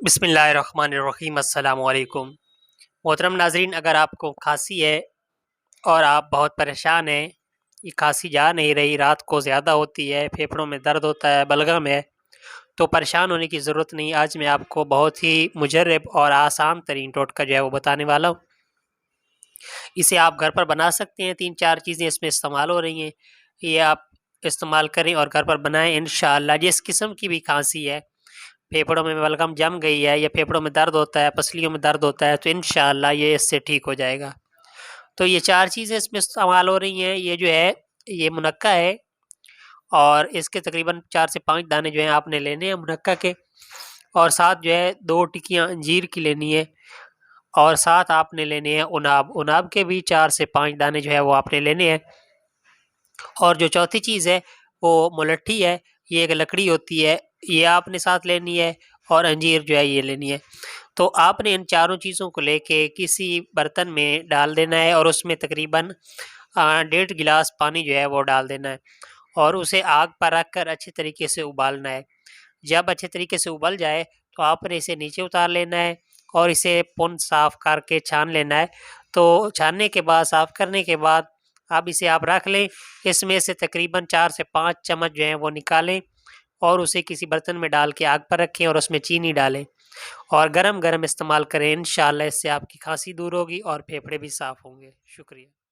बिस्मिल्लाहिर्रहमानिर्रहीम अस्सलाम वालेकुम। मोहतरम नाज़रीन, अगर आपको खांसी है और आप बहुत परेशान हैं, ये खांसी जा नहीं रही, रात को ज़्यादा होती है, फेफड़ों में दर्द होता है, बलगम है, तो परेशान होने की ज़रूरत नहीं। आज मैं आपको बहुत ही मुजर्रब और आसान तरीन टोटका जो है वो बताने वाला हूँ। इसे आप घर पर बना सकते हैं। 3-4 चीज़ें इसमें इस्तेमाल हो रही हैं, ये आप इस्तेमाल करें और घर पर बनाएँ इंशाअल्लाह। जिस किस्म की भी खांसी है, फेफड़ों में बलगम जम गई है या फेफड़ों में दर्द होता है, पसलियों में दर्द होता है, तो इंशाअल्लाह ये इससे ठीक हो जाएगा। तो ये 4 चीज़ें इसमें इस्तेमाल हो रही हैं। ये जो है, ये मुनक्का है और इसके तकरीबन 4 से 5 दाने जो हैं आपने लेने हैं मुनक्का के, और साथ जो है 2 टिक्कियाँ अंजीर की लेनी है, और साथ आपने लेने हैं उनाब। उनाब के भी 4 से 5 दाने जो है वो आपने लेने हैं। और जो चौथी चीज़ है वो मुलट्ठी है, ये एक लकड़ी होती है, ये आपने साथ लेनी है, और अंजीर जो है ये लेनी है। तो आपने इन चारों चीज़ों को लेके किसी बर्तन में डाल देना है और उसमें तकरीबन 1.5 गिलास पानी जो है वो डाल देना है, और उसे आग पर रख कर अच्छे तरीके से उबालना है। जब अच्छे तरीके से उबल जाए तो आपने इसे नीचे उतार लेना है और इसे पुन साफ़ करके छान लेना है। तो छानने के बाद, साफ़ करने के बाद, अब इसे आप रख लें। इसमें से तकरीबन 4 से 5 चम्मच जो हैं वो निकालें और उसे किसी बर्तन में डाल के आग पर रखें और उसमें चीनी डालें और गरम-गरम इस्तेमाल करें। इंशाअल्लाह इससे आपकी खाँसी दूर होगी और फेफड़े भी साफ़ होंगे। शुक्रिया।